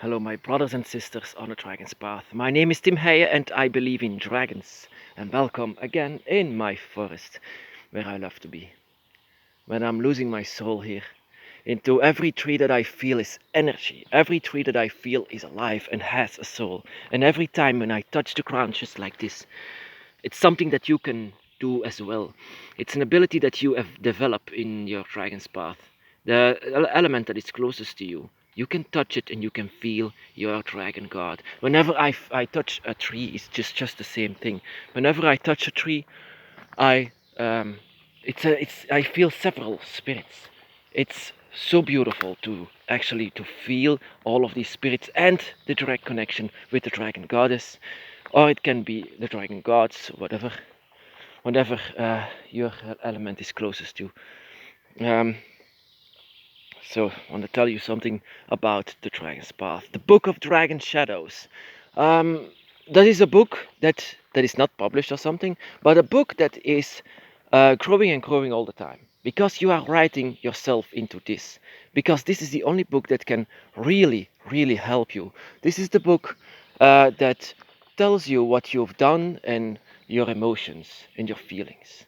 Hello, my brothers and sisters on the Dragon's Path. My name is Tim Heijen and I believe in dragons. And welcome again in my forest, where I love to be. When I'm losing my soul here, into every tree that I feel is energy. Every tree that I feel is alive and has a soul. And every time when I touch the ground just like this, it's something that you can do as well. It's an ability that you have developed in your Dragon's Path. The element that is closest to you. You can touch it and you can feel your dragon god. Whenever I touch a tree, it's just the same thing. Whenever I touch a tree, I I feel several spirits. It's so beautiful to actually to feel all of these spirits and the direct connection with the dragon goddess, or it can be the dragon gods, whatever your element is closest to. Um, so I want to tell you something about the Dragon's Path, the Book of Dragon Shadows. Um, that is a book that is not published or something, but a book that is growing and growing all the time. Because you are writing yourself into this. Because this is the only book that can really help you. This is the book that tells you what you've done and your emotions and your feelings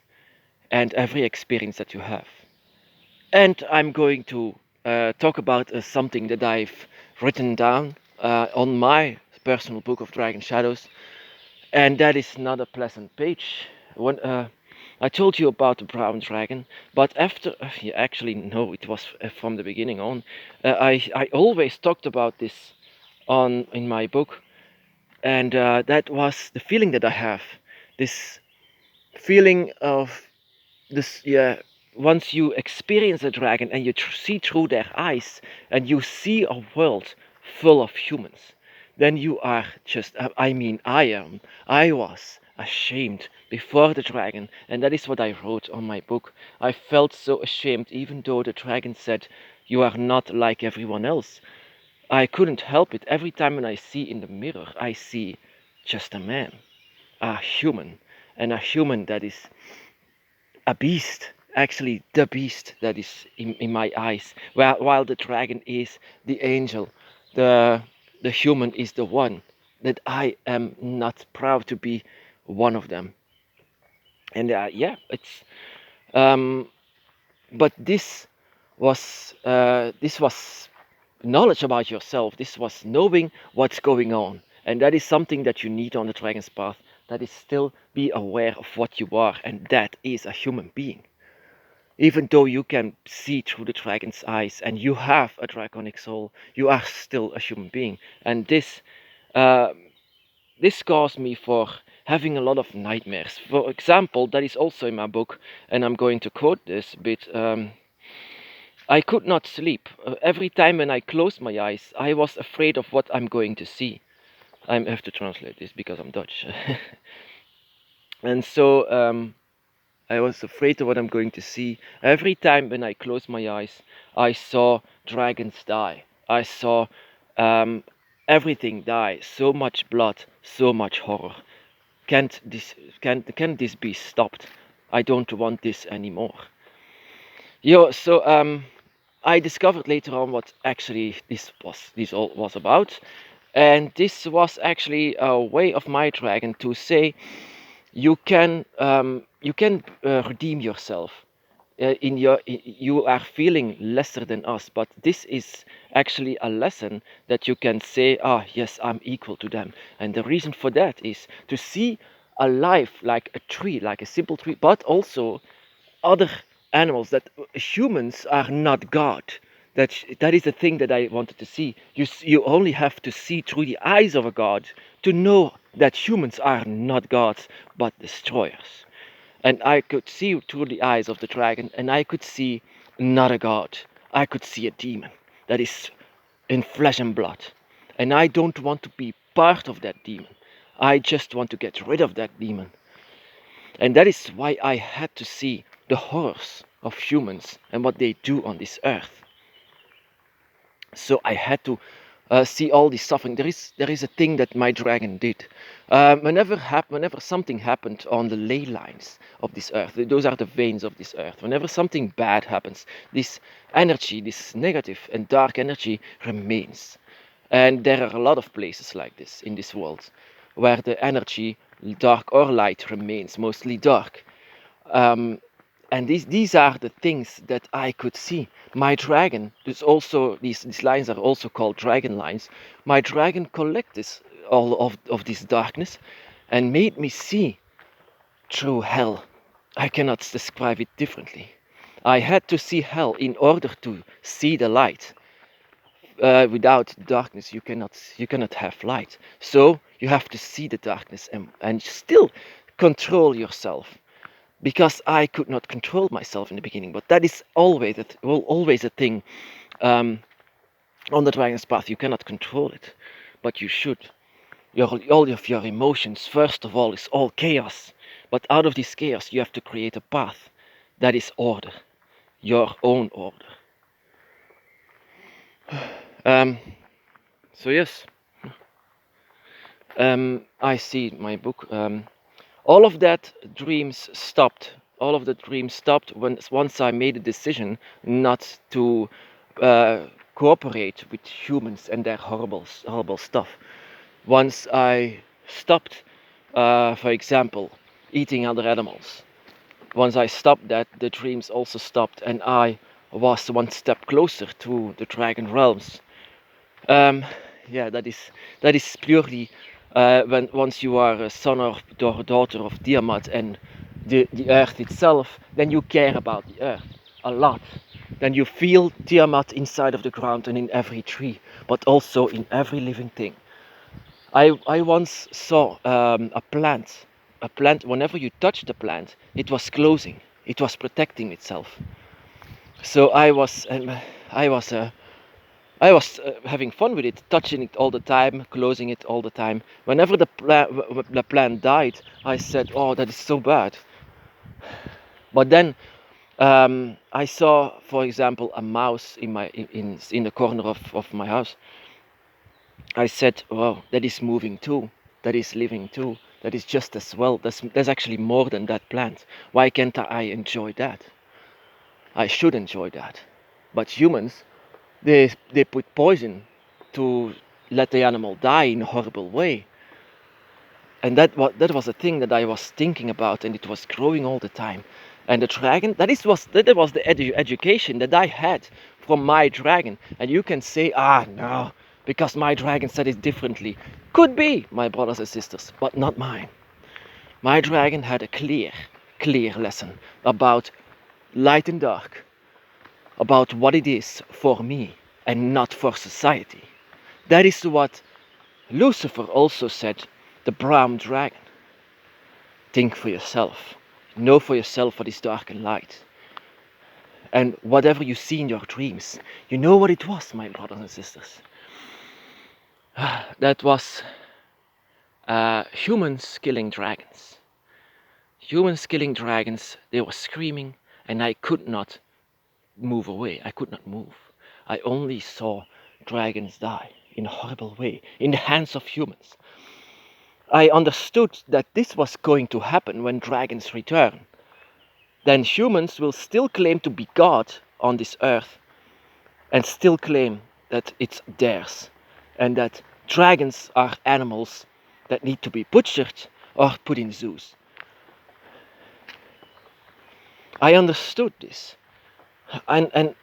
and every experience that you have. And I'm going to talk about something that I've written down on my personal book of Dragon Shadows, and that is not a pleasant page. When I told you about the brown dragon, but after you actually no, it was from the beginning on. I always talked about this on in my book, and that was the feeling that I have. This feeling of this, yeah, once you experience a dragon and you see through their eyes and you see a world full of humans, then you are just, I was ashamed before the dragon, and that is what I wrote on my book. I felt so ashamed, even though the dragon said, "You are not like everyone else." I couldn't help it. Every time when I see in the mirror, I see just a man, a human, and a human that is a beast, actually the beast that is in my eyes, while the dragon is the angel, the the human is the one that I am not proud to be one of them. And yeah, it's um but this was knowledge about yourself. This was knowing what's going on, and that is something that you need on the dragon's path. That is still be aware of what you are, and that is a human being. Even though you can see through the dragon's eyes and you have a draconic soul, you are still a human being. And uh, this caused me for having a lot of nightmares. For example, that is also in my book, and I'm going to quote this bit. I could not sleep. Every time when I closed my eyes, I was afraid of what I'm going to see. I have to translate this because I'm Dutch. And so I was afraid of what I'm going to see. Every time when I closed my eyes, I saw dragons die. I saw um, everything die. So much blood, so much horror. Can't this can this be stopped? I don't want this anymore. So I discovered later on what actually this all was about, and this was actually a way of my dragon to say you can redeem yourself. You are feeling lesser than us, but this is actually a lesson that you can say, ah, yes, I'm equal to them. And the reason for that is to see a life like a tree, like a simple tree, but also other animals, that humans are not God. That is the thing that I wanted to see. You only have to see through the eyes of a God to know that humans are not gods but destroyers. And I could see through the eyes of the dragon, and I could see not a god. I could see a demon that is in flesh and blood. And I don't want to be part of that demon. I just want to get rid of that demon. And that is why I had to see the horrors of humans and what they do on this earth. So I had to see all this suffering. There is a thing that my dragon did. Whenever something happened on the ley lines of this earth, those are the veins of this earth. Whenever something bad happens, this energy, this negative and dark energy remains. And there are a lot of places like this in this world where the energy, dark or light, remains mostly dark. And these are the things that I could see. My dragon, there's also these lines are also called dragon lines. My dragon collected all of this darkness and made me see through hell. I cannot describe it differently. I had to see hell in order to see the light. Without darkness, you cannot have light. So you have to see the darkness and still control yourself. Because I could not control myself in the beginning, but that is always a thing. Um, on the dragon's path, you cannot control it, but you should. All of your emotions, first of all, is all chaos. But out of this chaos, you have to create a path that is order, your own order. Um, so yes, I see my book. All of that dreams stopped. All of the dreams stopped once I made a decision not to cooperate with humans and their horrible stuff. Once I stopped, for example, eating other animals. Once I stopped that, the dreams also stopped, and I was one step closer to the dragon realms. Um, yeah, that is purely when once you are a son or daughter of Tiamat and the earth itself, then you care about the earth a lot. Then you feel Tiamat inside of the ground and in every tree, but also in every living thing. I once saw a plant. A plant. Whenever you touch the plant, it was closing. It was protecting itself. So I was having fun with it, touching it all the time, closing it all the time. Whenever the plant died, I said, "Oh, that is so bad." But then I saw, for example, a mouse in the corner of my house. I said, "Wow, that is moving too. That is living too. That is just as well. There's actually more than that plant. Why can't I enjoy that? I should enjoy that." But humans, they put poison to let the animal die in a horrible way. And that was a thing that I was thinking about, and it was growing all the time. And the dragon, that was the education that I had from my dragon. And you can say, no, because my dragon said it differently. Could be, my brothers and sisters, but not mine. My dragon had a clear lesson about light and dark, about what it is for me and not for society. That is what Lucifer also said, the brown dragon. Think for yourself. Know for yourself what is dark and light. And whatever you see in your dreams, you know what it was, my brothers and sisters. That was humans killing dragons. Humans killing dragons, they were screaming, and I could not move away. I could not move. I only saw dragons die in a horrible way, in the hands of humans. I understood that this was going to happen when dragons return. Then humans will still claim to be God on this earth and still claim that it's theirs and that dragons are animals that need to be butchered or put in zoos. I understood this. And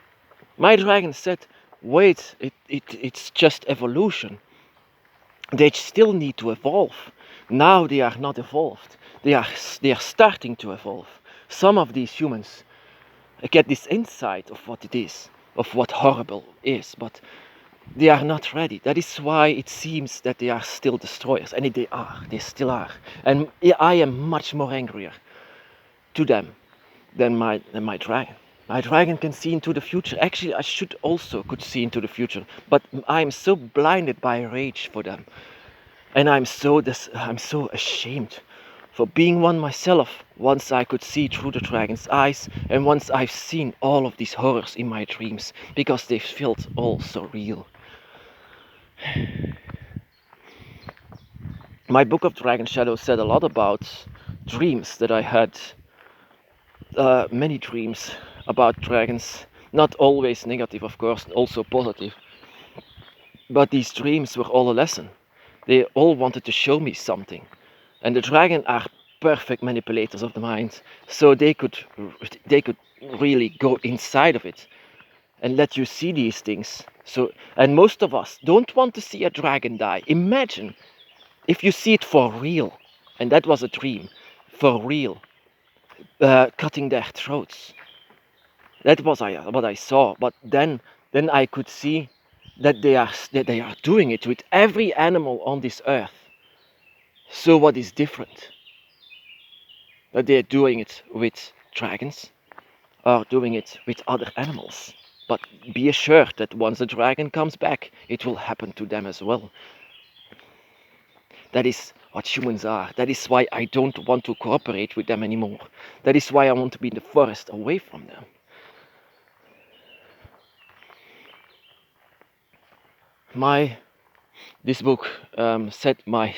my dragon said, wait, it's just evolution. They still need to evolve. Now they are not evolved. They are starting to evolve. Some of these humans get this insight of what it is, of what horrible is, but they are not ready. That is why it seems that they are still destroyers, and they still are. And I am much more angrier to them than my dragon. My dragon can see into the future. Actually, I could see into the future, but I'm so blinded by rage for them, and I'm so ashamed for being one myself. Once I could see through the dragon's eyes, and once I've seen all of these horrors in my dreams, because they felt all so real. My book of Dragon Shadows said a lot about dreams that I had. Many dreams about dragons, not always negative, of course, also positive. But these dreams were all a lesson. They all wanted to show me something. And the dragon are perfect manipulators of the mind, so they could really go inside of it and let you see these things. So, and most of us don't want to see a dragon die. Imagine if you see it for real, and that was a dream, for real, cutting their throats. That was what I saw. But then I could see that they are doing it with every animal on this earth. So what is different? That they're doing it with dragons, or doing it with other animals. But be assured that once the dragon comes back, it will happen to them as well. That is what humans are. That is why I don't want to cooperate with them anymore. That is why I want to be in the forest away from them. This book set my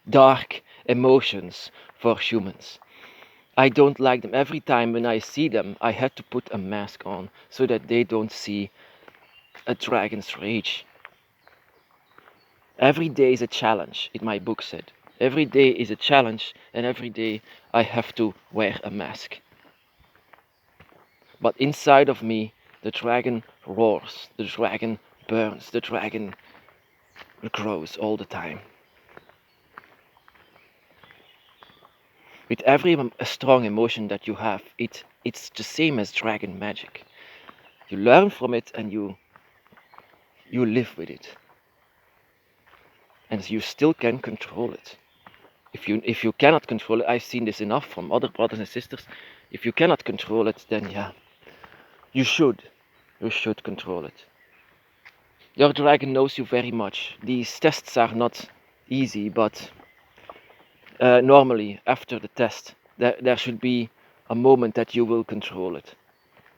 dark emotions for humans. I don't like them. Every time when I see them, I had to put a mask on so that they don't see a dragon's rage. Every day is a challenge, my book said. Every day is a challenge, and every day I have to wear a mask. But inside of me, the dragon roars, the dragon burns, the dragon grows all the time. With every strong emotion that you have, it's the same as dragon magic. You learn from it and you live with it. And you still can control it. If you cannot control it, I've seen this enough from other brothers and sisters. If you cannot control it, then yeah, you should control it. Your dragon knows you very much. These tests are not easy, but normally after the test, there should be a moment that you will control it.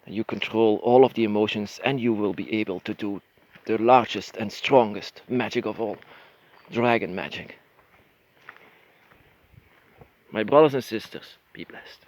You control all of the emotions, and you will be able to do the largest and strongest magic of all, dragon magic. My brothers and sisters, be blessed.